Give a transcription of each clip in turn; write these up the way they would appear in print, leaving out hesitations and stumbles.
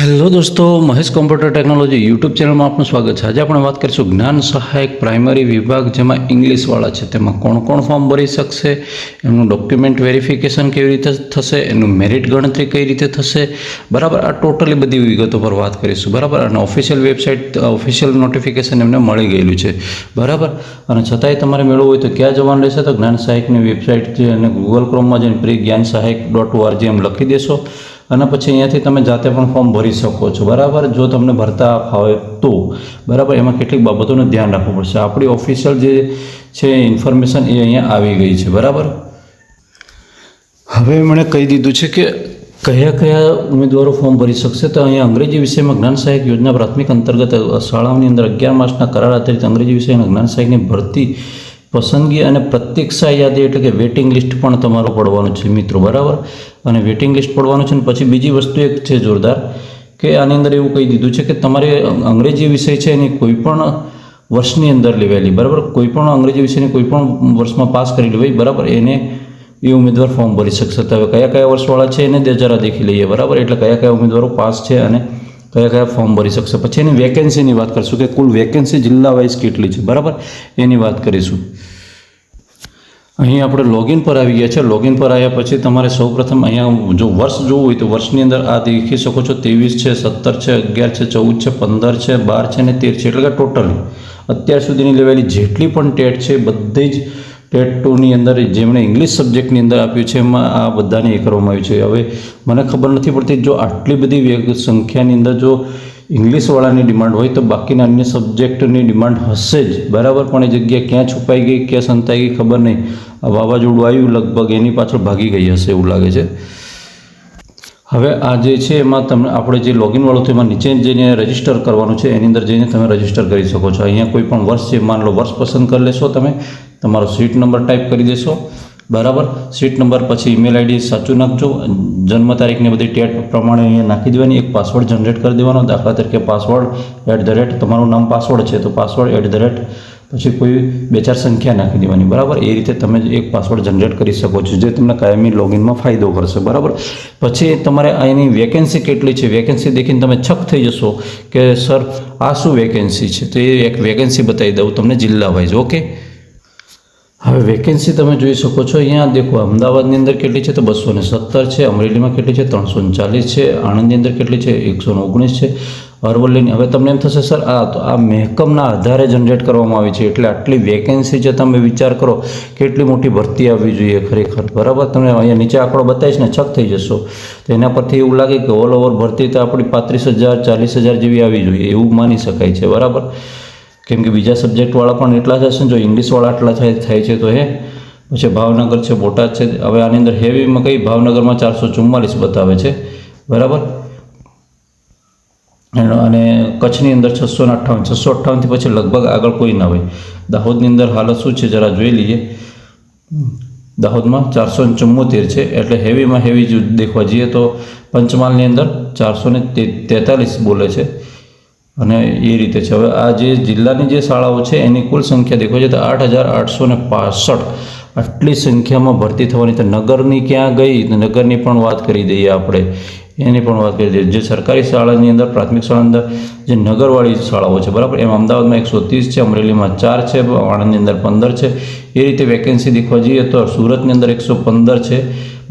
Hello દોસ્તો, Mahesh computer technology YouTube ચેનલમાં આપનું સ્વાગત છે। આજે આપણે વાત કરીશું જ્ઞાન સહાયક પ્રાઇમરી વિભાગ, જેમાં ઇંગ્લિશવાળા છે તેમાં કોણ કોણ ફોર્મ ભરી શકશે, એમનું ડોક્યુમેન્ટ વેરિફિકેશન કેવી રીતે થશે, એનું મેરિટ ગણતરી કઈ રીતે થશે, બરાબર। આ ટોટલી બધી વિગતો પર વાત કરીશું, બરાબર। અને ઓફિશિયલ વેબસાઇટ, ઓફિશિયલ નોટિફિકેશન એમને મળી ગયેલું છે, બરાબર। અને છતાંય તમારે મેળવવું હોય તો ક્યાં જવાનું રહેશે, તો જ્ઞાન સહાયકની વેબસાઇટ છે અને ગૂગલ ક્રોમમાં જઈને pre-gyan-sahayak.org એમ લખી દેશો અને પછી અહીંયાથી તમે જાતે પણ ફોર્મ ભરી શકો છો, બરાબર। જો તમને ભરતા ફાવે તો, બરાબર। એમાં કેટલીક બાબતોનું ધ્યાન રાખવું પડશે। આપણી ઓફિશિયલ જે છે ઇન્ફોર્મેશન એ અહીંયા આવી ગઈ છે, બરાબર। હવે એમણે કહી દીધું છે કે કયા કયા ઉમેદવારો ફોર્મ ભરી શકશે। તો અહીંયા અંગ્રેજી વિષયમાં જ્ઞાન સહાયક યોજના પ્રાથમિક અંતર્ગત શાળાઓની અંદર 11 માસના કરાર આધારિત અંગ્રેજી વિષયના જ્ઞાન સહાયકની ભરતી પસંદગી અને પ્રતીક્ષા યાદી એટલે કે વેઇટિંગ લિસ્ટ પણ તમારું પડવાનું છે મિત્રો, બરાબર। અને વેઇટિંગ લિસ્ટ પડવાનું છે। અને પછી બીજી વસ્તુ એક છે જોરદાર, કે આની અંદર એવું કહી દીધું છે કે તમારે અંગ્રેજી વિષય છે એની કોઈ પણ વર્ષની અંદર લેવાયેલી, બરાબર, કોઈ પણ અંગ્રેજી વિષયની કોઈ પણ વર્ષમાં પાસ કરેલી હોય, બરાબર, એને એ ઉમેદવાર ફોર્મ ભરી શકશે। તો હવે કયા કયા વર્ષવાળા છે એને જરા દેખી લઈએ, બરાબર। એટલે કયા કયા ઉમેદવારો પાસ છે અને કયા કયા ફોર્મ ભરી શકશે। પછી એની વેકેન્સીની વાત કરીશું કે કુલ વેકેન્સી જિલ્લા વાઇઝ કેટલી છે, બરાબર, એની વાત કરીશું। અહીં આપણે લોગિન પર આવી ગયા છે। લોગિન પર આવ્યા પછી તમારે સૌપ્રથમ અહીંયા જો વર્ષ જોવું હોય તો વર્ષની અંદર આ દેખી શકો છો, 23 છે, 17 છે, 11 છે, 14 છે, 15 છે, 12 છે અને 13 છે। એટલે કે ટોટલી અત્યાર સુધીની લેવાયેલી જેટલી પણ ટેટ છે બધી જ ટેટ 2ની અંદર જેમણે ઇંગ્લિશ સબ્જેક્ટની અંદર આપ્યું છે એમાં આ બધાને એ કરવામાં આવ્યું છે। હવે મને ખબર નથી પડતી, જો આટલી બધી સંખ્યાની અંદર જો ઇંગ્લિશવાળાની ડિમાન્ડ હોય તો બાકીના અન્ય સબ્જેક્ટની ડિમાન્ડ હશે જ, બરાબર। પણ એ જગ્યા ક્યાં છુપાઈ ગઈ, ક્યાં સંતાઈ ગઈ ખબર નહીં। આ વાવાઝોડું આવ્યું લગભગ એની પાછળ ભાગી ગઈ હશે એવું લાગે છે। હવે આ જે છે એમાં તમને આપણે જે લોગિન વાળું છે એમાં નીચે જઈને રજિસ્ટર કરવાનું છે, એની અંદર જઈને તમે રજિસ્ટર કરી શકો છો। અહીંયા કોઈ પણ વર્ષ છે, માન લો વર્ષ પસંદ કરી લેશો, તમે તમારો સીટ નંબર ટાઈપ કરી દેશો, બરાબર। સીટ નંબર પછી ઈમેલ આઈડી સાચું નાખજો, જન્મ તારીખને બધી ટેટ પ્રમાણે અહીંયા નાખી દેવાની, એક પાસવર્ડ જનરેટ કરી દેવાનો। દાખલા તરીકે પાસવર્ડ @ તમારું નામ પાસવર્ડ છે તો પાસવર્ડ @ પછી કોઈ 2-4 સંખ્યા નાખી દેવાની, બરાબર। એ રીતે તમે એક પાસવર્ડ જનરેટ કરી શકો છો, જે તમને કાયમી લોગિનમાં ફાયદો કરશે, બરાબર। પછી તમારે એની વેકેન્સી કેટલી છે, વેકેન્સી દેખીને તમે છક થઈ જશો કે સર આ શું વેકેન્સી છે, તો એ એક વેકેન્સી બતાવી દઉં તમને જિલ્લા વાઇઝ, ઓકે। હવે વેકેન્સી તમે જોઈ શકો છો, અહીંયા દેખો અમદાવાદની અંદર કેટલી છે તો 217 છે, અમરેલીમાં કેટલી છે 340 છે, આણંદની અંદર કેટલી છે 119 છે, અરવલ્લીની, હવે તમને એમ થશે સર આ તો આ મહેકમના આધારે જનરેટ કરવામાં આવી છે, એટલે આટલી વેકેન્સી છે, તમે વિચાર કરો કેટલી મોટી ભરતી આવવી જોઈએ ખરેખર, બરાબર। તમે અહીંયા નીચે આંકડો બતાવીશ ને છક થઈ જશો, તો એના પરથી એવું લાગે કે ઓલ ઓવર ભરતી તો આપણી 35,000 40,000 જેવી આવી જોઈએ એવું માની શકાય છે, બરાબર। કેમ કે બીજા સબ્જેક્ટવાળા પણ એટલા જ હશે ને, જો ઇંગ્લિશવાળા આટલા થાય છે તો પછી ભાવનગર છે, બોટાદ છે। હવે આની અંદર હેવીમાં કઈ ભાવનગરમાં 444 બતાવે છે, બરાબર। અને કચ્છની અંદર 658 પછી લગભગ આગળ કોઈ ના હોય। દાહોદની અંદર હાલત શું છે જરા જોઈ લઈએ, દાહોદમાં 474 છે, એટલે હેવીમાં હેવી જો દેખવા જઈએ તો પંચમહાલની અંદર 443 બોલે છે અને એ રીતે છે। હવે આ જે જિલ્લાની જે શાળાઓ છે એની કુલ સંખ્યા દેખવા જઈએ તો 8,865 આટલી સંખ્યામાં ભરતી થવાની। તો નગરની ક્યાં ગઈ, નગરની પણ વાત કરી દઈએ આપણે, એની પણ વાત કરી દઈએ। જે સરકારી શાળાની અંદર પ્રાથમિક શાળાની અંદર જે નગરવાળી શાળાઓ છે, બરાબર, એમાં અમદાવાદમાં 130 છે, અમરેલીમાં 4 છે, આણંદની અંદર 15 છે। એ રીતે વેકેન્સી દેખવા જઈએ તો સુરતની અંદર 115 છે,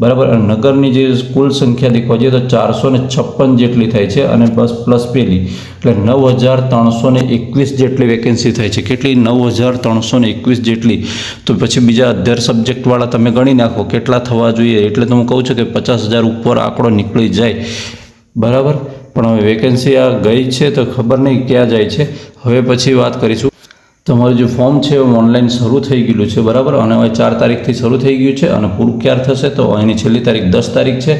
બરાબર। અને નગરની જે કુલ સંખ્યા દેખવા જઈએ તો 456 જેટલી થાય છે અને પ્લસ પેલી એટલે 9,321 જેટલી વેકેન્સી થાય છે। કેટલી? 9,321 જેટલી। તો પછી બીજા અધર સબ્જેક્ટવાળા તમે ગણી નાખો કેટલા થવા જોઈએ, એટલે તો હું કહું છું કે 50,000 ઉપર આંકડો નીકળી જાય, બરાબર। પણ હવે વેકેન્સી આ ગઈ છે તો ખબર નહીં ક્યાં જાય છે। હવે પછી વાત કરીશું, તમારું જે ફોર્મ છે એ ઓનલાઈન શરૂ થઈ ગયેલું છે, બરાબર। અને હવે 4 તારીખથી શરૂ થઈ ગયું છે અને પૂરું ક્યારે થશે તો એની છેલ્લી તારીખ 10 તારીખ છે।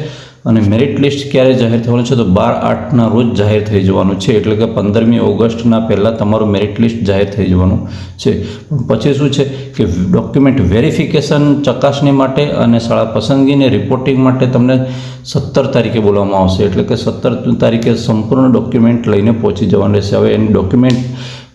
અને મેરિટ લિસ્ટ ક્યારે જાહેર થવાનું છે તો 12/8ના રોજ જાહેર થઈ જવાનું છે, એટલે કે 15મી ઓગસ્ટના પહેલાં તમારું મેરિટ લિસ્ટ જાહેર થઈ જવાનું છે। પણ પછી શું છે કે ડોક્યુમેન્ટ વેરિફિકેશન ચકાસણી માટે અને શાળા પસંદગીને રિપોર્ટિંગ માટે તમને 17 તારીખે બોલાવવામાં આવશે, એટલે કે 17 તારીખે સંપૂર્ણ ડોક્યુમેન્ટ લઈને પહોંચી જવાનું રહેશે। હવે એની ડોક્યુમેન્ટ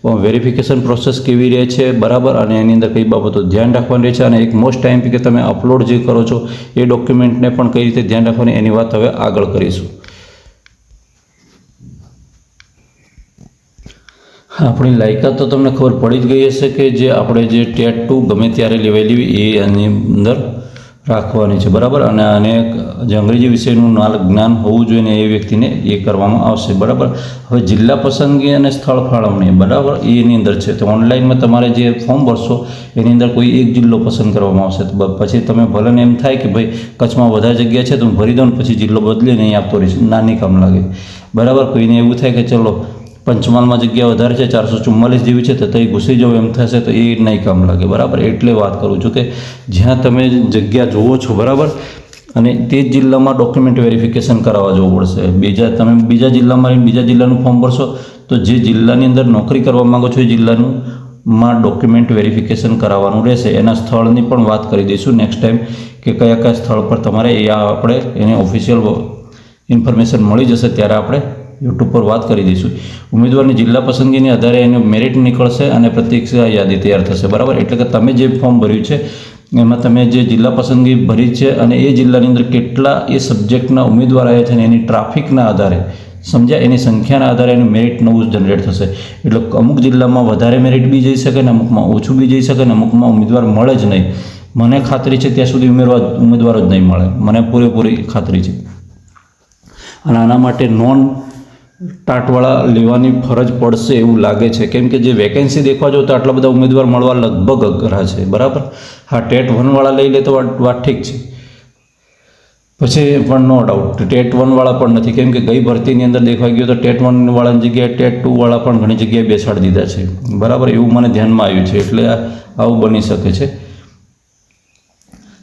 વેરિફિકેશન પ્રોસેસ કેવી રહે છે, બરાબર, અને એની અંદર કઈ બાબતો ધ્યાન રાખવાની રહે છે, અને એક મોસ્ટ ટાઈમ કે તમે અપલોડ જે કરો છો એ ડોક્યુમેન્ટને પણ કઈ રીતે ધ્યાન રાખવાની એની વાત હવે આગળ કરીશું। આપણી લાયકાત તો તમને ખબર પડી જ ગઈ હશે કે જે આપણે જે ટેટ 2 ગમે ત્યારે લેવાયેલી એ આની અંદર રાખવાની છે, બરાબર. અને આને જે અંગ્રેજી વિષયનું જ્ઞાન હોવું જોઈએ ને એ વ્યક્તિને એ કરવામાં આવશે, બરાબર. હવે જિલ્લા પસંદગી અને સ્થળ ફાળવણી, બરાબર, એની અંદર છે. તો ઓનલાઈનમાં તમારે જે ફોર્મ ભરશો એની અંદર કોઈ એક જિલ્લો પસંદ કરવામાં આવશે. તો પછી તમે ભલે ને એમ થાય કે ભાઈ કચ્છમાં વધારે જગ્યા છે તો હું ભરી દઉં ને પછી જિલ્લો બદલીને અહીં આપતો રહીશ, નાની કામ લાગે, બરાબર. કોઈને એવું થાય કે ચલો પંચમહાલમાં જગ્યા વધારે છે, 444 જેવી છે, તો ત્યાં ઘૂસી જાવ એમ થશે તો એ નહીં કામ લાગે, બરાબર. એટલે વાત કરું છું કે જ્યાં તમે જગ્યા જુઓ છો, બરાબર, અને તે જ જિલ્લામાં ડોક્યુમેન્ટ વેરિફિકેશન કરાવવા જવું પડશે. તમે બીજા જિલ્લામાં રહીને બીજા જિલ્લાનું ફોર્મ ભરશો તો જે જિલ્લાની અંદર નોકરી કરવા માગો છો એ જિલ્લાનું ડોક્યુમેન્ટ વેરિફિકેશન કરાવવાનું રહેશે. એના સ્થળની પણ વાત કરી દઈશું નેક્સ્ટ ટાઈમ કે કયા કયા સ્થળ પર તમારે એ આપણે એને ઓફિશિયલ ઇન્ફોર્મેશન મળી જશે ત્યારે આપણે યુટ્યુબ પર વાત કરી દઈશું. ઉમેદવારની જિલ્લા પસંદગીને આધારે એનું મેરિટ નીકળશે અને પ્રતીક્ષા યાદી તૈયાર થશે, બરાબર. એટલે કે તમે જે ફોર્મ ભર્યું છે એમાં તમે જે જિલ્લા પસંદગી ભરી છે અને એ જિલ્લાની અંદર કેટલા એ સબ્જેક્ટના ઉમેદવાર આવ્યા છે અને એની ટ્રાફિકના આધારે, સમજ્યા, એની સંખ્યાના આધારે એનું મેરિટ નવું જનરેટ થશે. એટલે અમુક જિલ્લામાં વધારે મેરિટ બી જઈ શકે ને અમુકમાં ઓછું બી જઈ શકે ને અમુકમાં ઉમેદવાર મળે જ નહીં. મને ખાતરી છે ત્યાં સુધી ઉમેદવારો જ નહીં મળે, મને પૂરેપૂરી ખાતરી છે. અને આના માટે નોન ટાટવાળા લેવાની ફરજ પડશે એવું લાગે છે, કેમ કે જે વેકેન્સી દેખવા જાઓ તો આટલા બધા ઉમેદવાર મળવા લગભગ અઘરા છે, બરાબર. હા, ટેટ 1 વાળા લઈ લે તો વાત ઠીક છે, પછી પણ નો ડાઉટ ટેટ 1 વાળા પણ નથી, કેમ કે ગઈ ભરતીની અંદર દેખવા ગયો તો ટેટ 1 વાળાની જગ્યાએ ટેટ 2 વાળા પણ ઘણી જગ્યાએ બેસાડી દીધા છે, બરાબર. એવું મને ધ્યાનમાં આવ્યું છે, એટલે આવું બની શકે છે.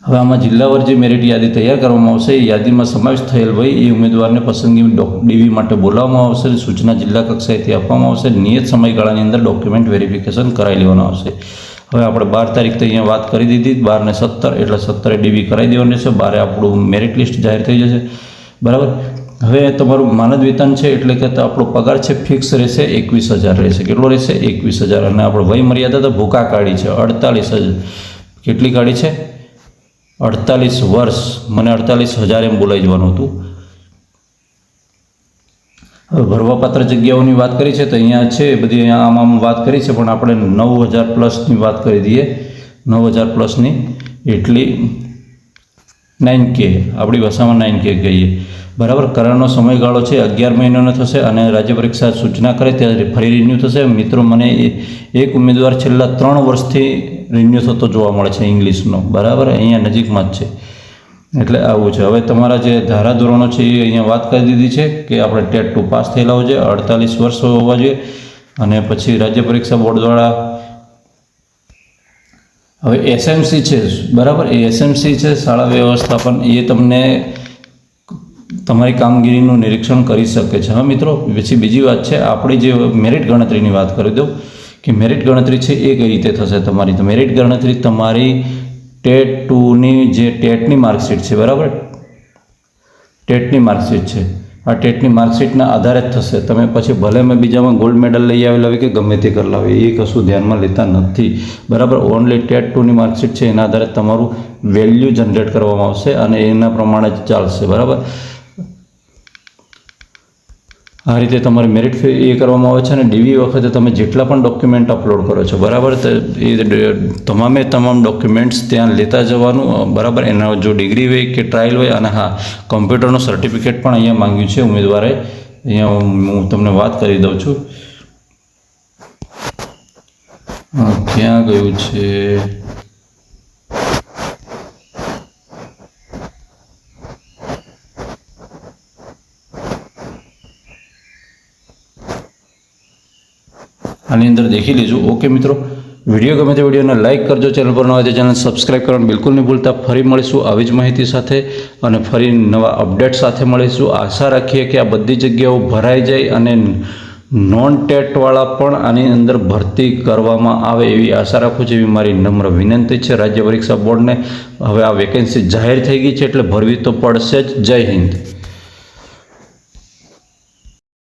હવે આમાં જિલ્લાવાર જે મેરિટ યાદી તૈયાર કરવામાં આવશે એ યાદીમાં સમાવેશ થયેલ હોય એ ઉમેદવારને પસંદગી ડીવી માટે બોલાવવામાં આવશે. સૂચના જિલ્લા કક્ષાએથી આપવામાં આવશે. નિયત સમયગાળાની અંદર ડોક્યુમેન્ટ વેરિફિકેશન કરાવી લેવાનું આવશે. હવે આપણે 12 તારીખ તો અહીંયા વાત કરી દીધી, 12 ને 17 એટલે 17 ડીવી કરાવી દેવાનું રહેશે. 12 આપણું મેરિટ લિસ્ટ જાહેર થઈ જશે, બરાબર. હવે તમારું માનદ વેતન છે એટલે કે આપણો પગાર છે ફિક્સ રહેશે, 21,000 રહેશે. કેટલો રહેશે? 21,000. અને આપણે વય મર્યાદા તો ભૂકા કાઢી છે 48,000. કેટલી કાઢી છે? 48 વર્ષ. મને 48,000 એમ બોલાઈ જવાનું હતું. હવે ભરવાપાત્ર જગ્યાઓની વાત કરી છે તો અહીંયા છે બધી, અહીંયા આમ વાત કરી છે પણ આપણે 9,000 પ્લસની વાત કરી દઈએ. 9,000 પ્લસની એટલી 9K, આપણી ભાષામાં 9K કહીએ, બરાબર. કરારનો સમયગાળો છે 11 મહિનાનો થશે અને રાજ્ય પરીક્ષા સૂચના કરે ત્યારે ફરી રિન્યૂ થશે. મિત્રો, મને એક ઉમેદવાર છેલ્લા 3 વર્ષથી રિન્યૂ થતો જોવા મળે છે ઇંગ્લિશનો, બરાબર. અહીંયા નજીકમાં જ છે, એટલે આવું છે. હવે તમારા જે ધારાધોરણો છે એ અહીંયા વાત કરી દીધી છે કે આપણે ટેટ 2 પાસ થયેલા હોય છે, 48 વર્ષ હોવા જોઈએ, અને પછી રાજ્ય પરીક્ષા બોર્ડ દ્વારા હવે એસએમસી છે, બરાબર. એ એસએમસી છે શાળા વ્યવસ્થાપન, એ તમને તમારી કામગીરીનું નિરીક્ષણ કરી શકે છે. હા મિત્રો, પછી બીજી વાત છે આપણી જે મેરિટ ગણતરીની વાત કરી દઉં કે મેરિટ ગણતરી છે એ કઈ રીતે થશે તમારી. તો મેરિટ ગણતરી તમારી ટેટ 2ની જે ટેટની માર્કશીટ છે, બરાબર, ટેટની માર્કશીટ છે, આ ટેટની માર્કશીટના આધારે જ થશે. તમે પછી ભલે મેં બીજામાં ગોલ્ડ મેડલ લઈ આવેલા હોય કે ગમે તે કરી લાવે એ કશું ધ્યાનમાં લેતા નથી, બરાબર. ઓનલી ટેટ 2ની માર્કશીટ છે એના આધારે તમારું વેલ્યુ જનરેટ કરવામાં આવશે અને એના પ્રમાણે જ ચાલશે, બરાબર. આ રીતે તમારી મેરિટ એ કરવામાં આવે છે. અને ડીવી વખતે તમે જેટલા પણ ડોક્યુમેન્ટ અપલોડ કરો છો, બરાબર, તો એ તમામ ડોક્યુમેન્ટ્સ ત્યાં લેતા જવાનું, બરાબર. એના જો ડિગ્રી હોય કે ટ્રાયલ હોય, અને હા, કોમ્પ્યુટરનું સર્ટિફિકેટ પણ અહીંયા માંગ્યું છે ઉમેદવારે. અહીંયા હું તમને વાત કરી દઉં છું, ક્યાં ગયું છે? આની અંદર દેખી લેજો. ઓકે મિત્રો, વિડીયો ગમે તો વિડીયોને લાઇક કરજો, ચેનલ પર ન હોય તો ચેનલ સબસ્ક્રાઈબ કરવાનું બિલકુલ નહીં ભૂલતા. ફરી મળીશું આવી જ માહિતી સાથે અને ફરી નવા અપડેટ સાથે મળીશું. આશા રાખીએ કે આ બધી જગ્યાઓ ભરાઈ જાય અને નોન ટેટવાળા પણ આની અંદર ભરતી કરવામાં આવે એવી આશા રાખું છું, એવી મારી નમ્ર વિનંતી છે રાજ્ય પરીક્ષા બોર્ડને. હવે આ વેકેન્સી જાહેર થઈ ગઈ છે એટલે ભરવી તો પડશે જ. જય હિન્દ.